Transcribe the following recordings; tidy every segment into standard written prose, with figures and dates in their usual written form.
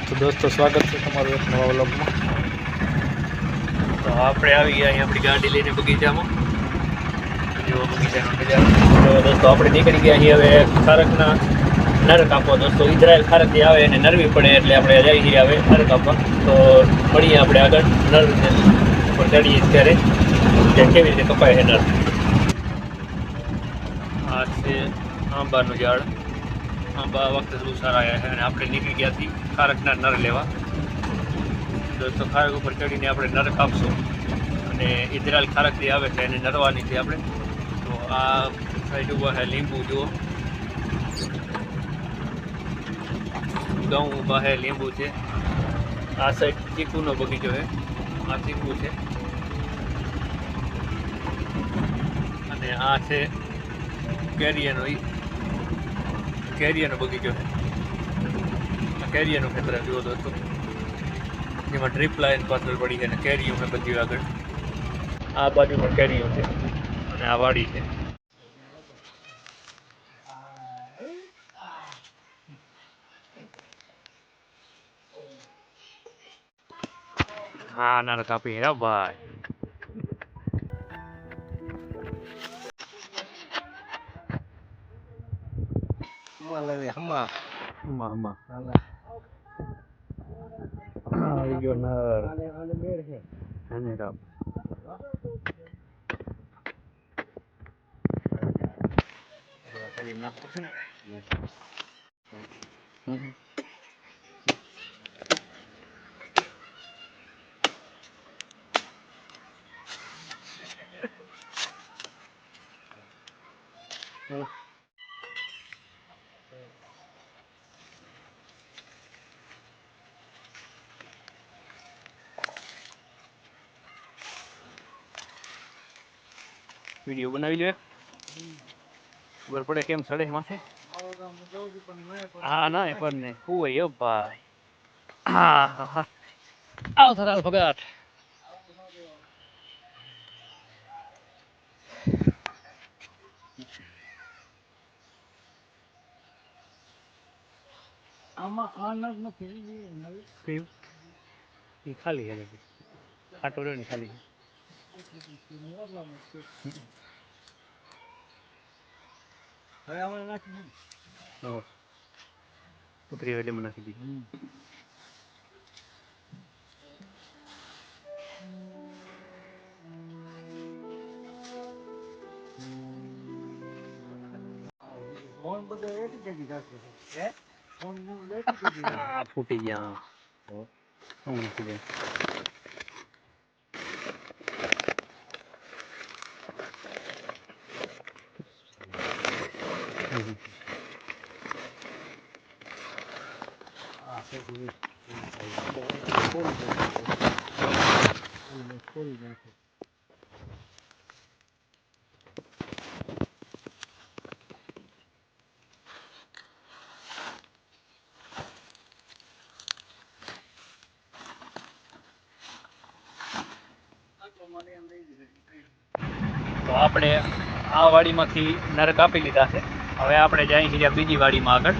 તો દોસ્તો સ્વાગત છે તમારું એક નવા વ્લોગમાં. તો આપણે આવી ગયા અહીં આપણી ગાડી લઈને બગીચામાં. જો બગીચાનો નજારો. તો દોસ્તો આપણે નીકળી ગયા અહીં હવે ખારકના નર કાપવા. દોસ્તો ઇઝરાયલ ખારકથી આવે અને નરવી પડે એટલે આપણે જઈ છીએ હવે નર કાપવા. તો મળીએ આપણે આગળ નર ઉપર ચડીએ ત્યારે કે કેવી રીતે કપાય છે નર. આ છે આંબાનું ઝાડ. આંબા આ વખતે બહુ સારા આવ્યા છે અને આપણે નીકળી ગયા હતી ખારકના નર લેવા. દોસ્તો ખારક ઉપર ચડીને આપણે નર કાપશું અને ઇઝરાયલ ખારકથી આવે છે એને નરવાની છે આપણે. તો આ સાઈડ ઉભા છે લીંબુ જુઓ, ઘઉં ઉભા છે, લીંબુ છે. આ સાઈડ ચીકુનો બગીચો છે, આ ચીકુ છે અને આ છે કેરીનો બગીચો છે. આ કેરીનું ખેતર જુઓ દોસ્તો, જેમાં ડ્રીપ લાઈન પાછળ પડી છે અને કેરીઓ મેં બધી આગળ. આ બાજુ પણ કેરીઓ છે અને આ વાડી છે. હા ના કાપી હે ભાઈ. આવી ગયો નર. એને કાપ. વિડીયો બનાવી લે, ખબર પડે કેમ સડે માથે. હા ના પર ને શું હોય ભાઈ. હા હા આવ થરાલ ભગત. આમાં આનર નથી એ ખાલી હે આટો રહ્યો ને ખાલી. હવે આમાં નાખી ઉતરી એટલે મને નાખી દીધી. ફૂટી ગયા. તો આપણે આ વાડીમાંથી નર કાપી લીધા છે. હવે આપણે જઈએ છીએ બીજી વાડીમાં આગળ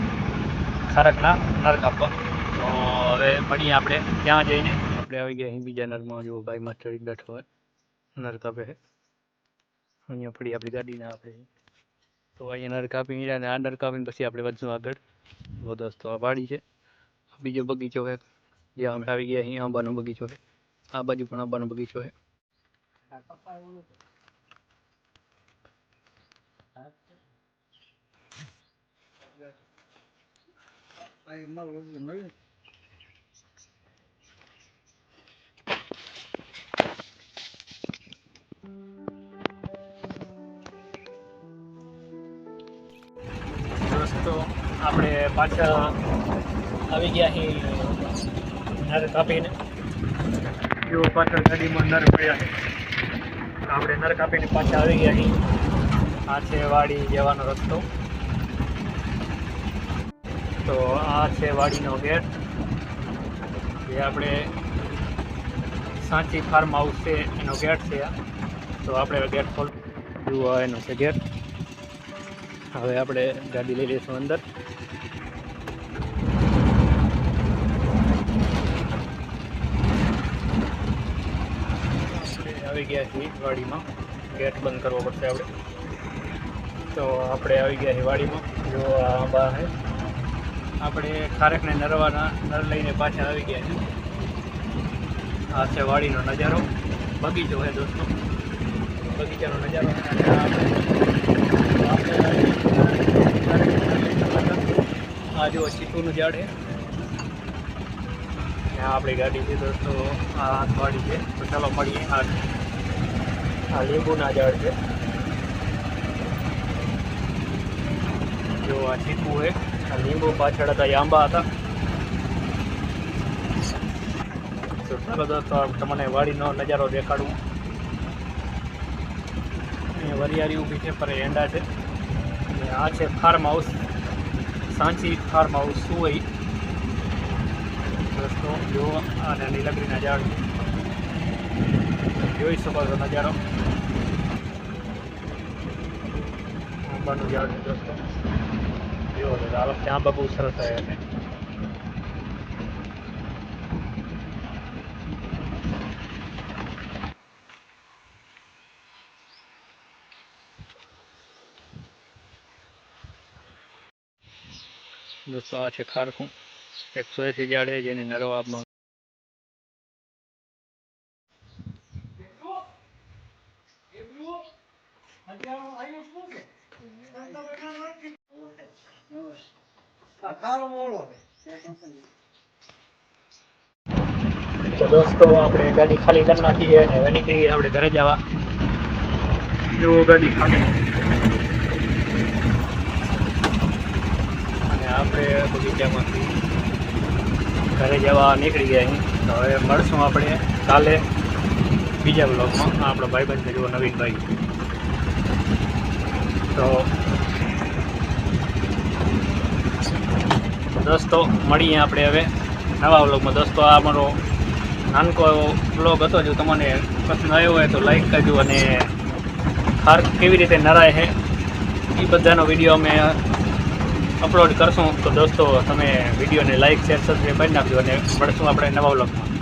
ખારકના નર કાપવા. તો હવે મળીએ આપણે ત્યાં જઈને. આપણે આવી ગયા અહીં બીજા નરમાં. જો ગાયમાં ચડી બેઠો હોય નર કાપે છે. અહીંયા પડી આપણી ગાડીના આપણે. તો અહીંયા નર કાપી અને આ નર કાપીને પછી આપણે વધશું આગળ. તો દોસ્તો આ વાડી છે, બીજો બગીચો છે જ્યાં અમે આવી ગયા અહીં. આંબાનો બગીચો છે, આ બાજુ પણ આંબાનો બગીચો છે. દોસ્તો આપણે પાછા આવી ગયા અહીં નર કાપીને. જો પાછળ ગાડીમાં નર પડ્યા છે. આપણે નર કાપીને પાછા આવી ગયા અહીં. આ છે વાડી જવાનો રસ્તો. તો આ છે વાડીનો ગેટ, જે આપણે સાંચી ફાર્મ હાઉસ છે એનો ગેટ છે આ. તો આપણે ગેટ ખોલ જુઓ, એનો છે ગેટ. હવે આપણે ગાડી લઈ લઈશું અંદર. ગયા છીએ વાડીમાં. ગેટ બંધ કરવો પડશે આપણે. તો આપણે આવી ગયા છીએ વાડીમાં. જો આ આંબા છે. આપણે ખારેકને નરવાના નર લઈને પાછા આવી ગયા છીએ. આ છે વાડીનો નજારો. બગીચો છે દોસ્તો. બગીચાનો નજારો. આ જો ચીકુનું ઝાડ છે. ત્યાં આપણી ગાડી છે દોસ્તો. આ વાડી છે. તો ચાલો મળીએ. આ લીંબુના ઝાડ છે. જો આ ચીકુ છે. આ લીંબુ પાછળ હતા એ આંબા હતા. તો ચાલો દોસ્તો તમને વાડીનો નજારો દેખાડું. અહીંયા વરિયાળી ઊભી છે પર એંડા છે. અને આ છે ફાર્મ હાઉસ. સાંચી ફાર્મ હાઉસ શું હોય દોસ્તો. જો આ નાની લકડીના ઝાડ જોઈ શકો છો નજારો. આંબાનું ઝાડ છે દોસ્તો. જો આ વખતે આંબા બહુ સરસ આવ્યા છે. દોસ્તો આ છે ખારકું. 180 ઝાડ છે જેને નરવામાં તો દોસ્તો આપણે ગાડી ખાલી કરી નાખી છે અને હવે નીકળી ગયા આપણે ઘરે જવા. જો ગાડી ખાલી અને આપણે બગીચામાંથી ઘરે જવા નીકળી ગયા અહીં. તો હવે મળશું આપણે કાલે બીજા બ્લોગમાં. આપણો ભાઈબંધ છે જુઓ નવીનભાઈ. તો દોસ્તો મળીએ આપણે હવે નવા વ્લોગમાં. દોસ્તો આ અમારો નાનકો એવો વ્લોગ હતો. જો તમને પસંદ આવ્યો હોય તો લાઈક કરજો. અને ખાર કેવી રીતે નરાય છે એ બધાનો વિડીયો અમે અપલોડ કરશું. તો દોસ્તો તમે વિડીયોને લાઈક શેર સબસ્ક્રાઈબ કરી નાખજો અને મળશું આપણે નવા વ્લોગમાં.